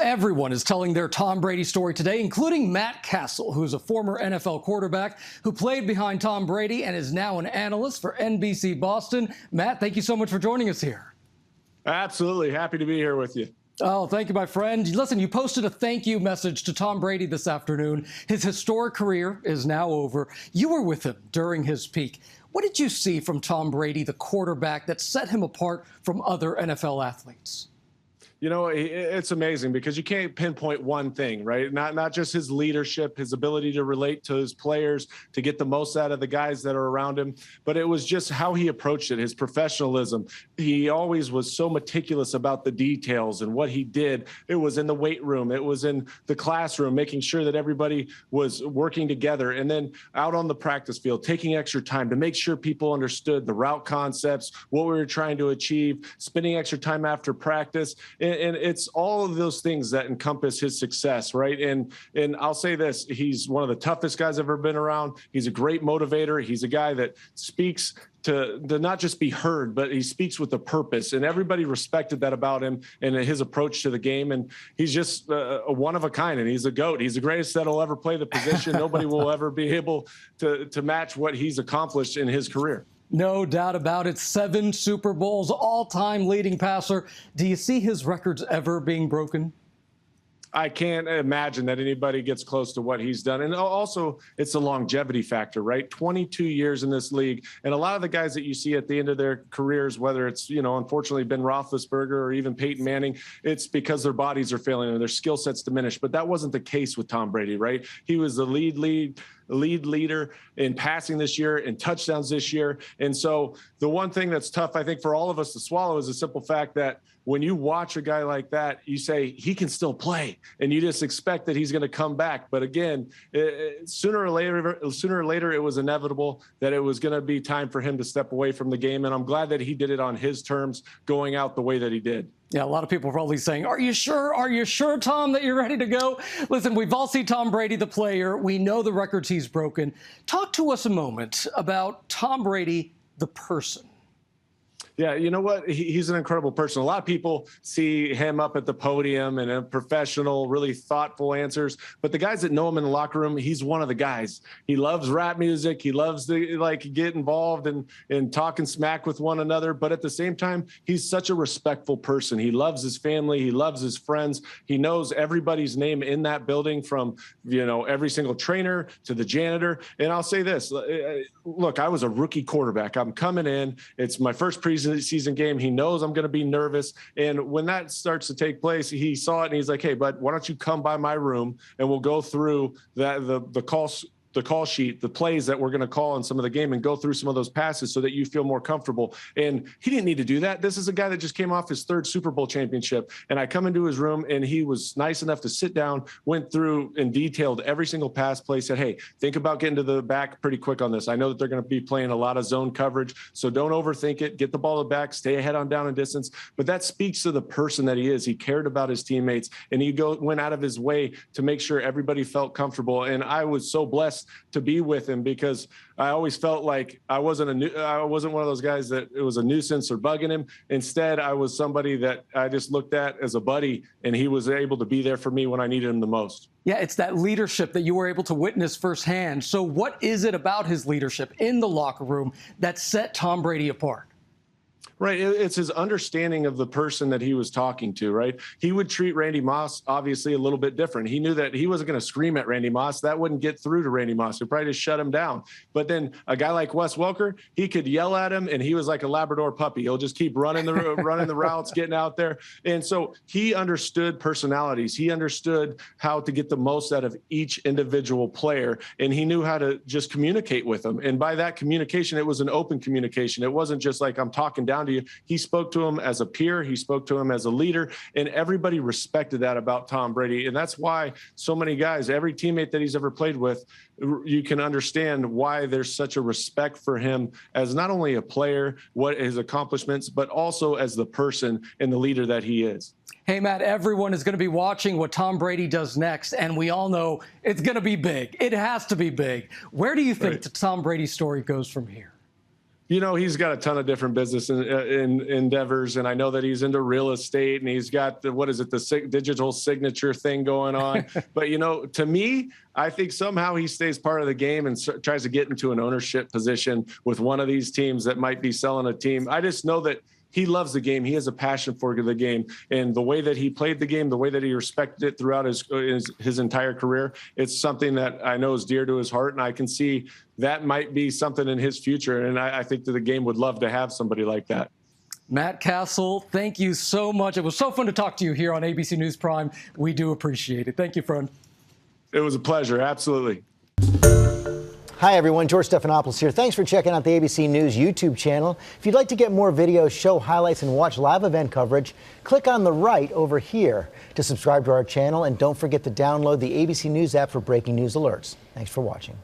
Everyone is telling their Tom Brady story today, including Matt Cassel, who is a former NFL quarterback who played behind Tom Brady and is now an analyst for NBC Boston. Matt, thank you so much for joining us here. Absolutely. Happy to be here with you. Oh, thank you, my friend. Listen, you posted a thank you message to Tom Brady this afternoon. His historic career is now over. You were with him during his peak. What did you see from Tom Brady, the quarterback, that set him apart from other NFL athletes? You know, it's amazing because you can't pinpoint one thing, right? Not just his leadership, his ability to relate to his players, to get the most out of the guys that are around him, but it was just how he approached it, his professionalism. He always was so meticulous about the details and what he did. It was in the weight room, it was in the classroom, making sure that everybody was working together, and then out on the practice field, taking extra time to make sure people understood the route concepts, what we were trying to achieve, spending extra time after practice. And it's all of those things that encompass his success, right? And I'll say this, he's one of the toughest guys I've ever been around. He's a great motivator. He's a guy that speaks to not just be heard, but he speaks with a purpose. And everybody respected that about him and his approach to the game. And he's just a one of a kind, and he's a GOAT. He's the greatest that'll ever play the position. Nobody will ever be able to match what he's accomplished in his career. No doubt about it. 7 Super Bowls, all-time leading passer. Do you see his records ever being broken? I can't imagine that anybody gets close to what he's done. And also, it's the longevity factor, right? 22 years in this league. And a lot of the guys that you see at the end of their careers, whether it's, unfortunately Ben Roethlisberger or even Peyton Manning, it's because their bodies are failing and their skill sets diminished. But that wasn't the case with Tom Brady, right? He was the lead leader in passing this year, in touchdowns this year. And so the one thing that's tough, I think, for all of us to swallow is the simple fact that when you watch a guy like that, you say he can still play, and you just expect that he's going to come back. But again, sooner or later, it was inevitable that it was going to be time for him to step away from the game. And I'm glad that he did it on his terms, going out the way that he did. Yeah, a lot of people are probably saying, are you sure? Are you sure, Tom, that you're ready to go? Listen, we've all seen Tom Brady, the player. We know the records he's broken. Talk to us a moment about Tom Brady, the person. Yeah, you know what? He's an incredible person. A lot of people see him up at the podium and a professional, really thoughtful answers. But the guys that know him in the locker room, he's one of the guys. He loves rap music. He loves to get involved and talking smack with one another. But at the same time, he's such a respectful person. He loves his family. He loves his friends. He knows everybody's name in that building, from every single trainer to the janitor. And I'll say this: look, I was a rookie quarterback. I'm coming in. It's my first preseason game. He knows I'm going to be nervous. And when that starts to take place, he saw it and he's like, hey, bud, why don't you come by my room and we'll go through the call sheet, the plays that we're going to call in some of the game, and go through some of those passes so that you feel more comfortable. And he didn't need to do that. This is a guy that just came off his 3rd Super Bowl championship. And I come into his room and he was nice enough to sit down, went through and detailed every single pass play, said, hey, think about getting to the back pretty quick on this. I know that they're going to be playing a lot of zone coverage, so don't overthink it. Get the ball to the back, stay ahead on down and distance. But that speaks to the person that he is. He cared about his teammates, and he went out of his way to make sure everybody felt comfortable. And I was so blessed to be with him, because I always felt like I wasn't one of those guys that it was a nuisance or bugging him. Instead, I was somebody that I just looked at as a buddy, and he was able to be there for me when I needed him the most. Yeah, it's that leadership that you were able to witness firsthand. So what is it about his leadership in the locker room that set Tom Brady apart? Right. It's his understanding of the person that he was talking to, right? He would treat Randy Moss, obviously, a little bit different. He knew that he wasn't going to scream at Randy Moss. That wouldn't get through to Randy Moss. He'd probably just shut him down. But then a guy like Wes Welker, he could yell at him, and he was like a Labrador puppy. He'll just keep running the routes, getting out there. And so he understood personalities. He understood how to get the most out of each individual player, and he knew how to just communicate with them. And by that communication, it was an open communication. It wasn't just like, I'm talking down to you. He spoke to him as a peer. He spoke to him as a leader, and everybody respected that about Tom Brady. And that's why so many guys, every teammate that he's ever played with, you can understand why there's such a respect for him as not only a player, what his accomplishments, but also as the person and the leader that he is. Hey, Matt, everyone is going to be watching what Tom Brady does next, and we all know it's going to be big. It has to be big. Where do you think the Tom Brady story goes from here? You know, he's got a ton of different business in endeavors, and I know that he's into real estate, and he's got the digital signature thing going on. But, you know, to me, I think somehow he stays part of the game and tries to get into an ownership position with one of these teams that might be selling a team. I just know that he loves the game. He has a passion for the game, and the way that he played the game, the way that he respected it throughout his entire career, it's something that I know is dear to his heart, and I can see that might be something in his future. And I think that the game would love to have somebody like that. Matt Cassel, thank you so much. It was so fun to talk to you here on ABC News Prime. We do appreciate it. Thank you, friend. It was a pleasure. Absolutely. Hi, everyone. George Stephanopoulos here. Thanks for checking out the ABC News YouTube channel. If you'd like to get more videos, show highlights, and watch live event coverage, click on the right over here to subscribe to our channel. And don't forget to download the ABC News app for breaking news alerts. Thanks for watching.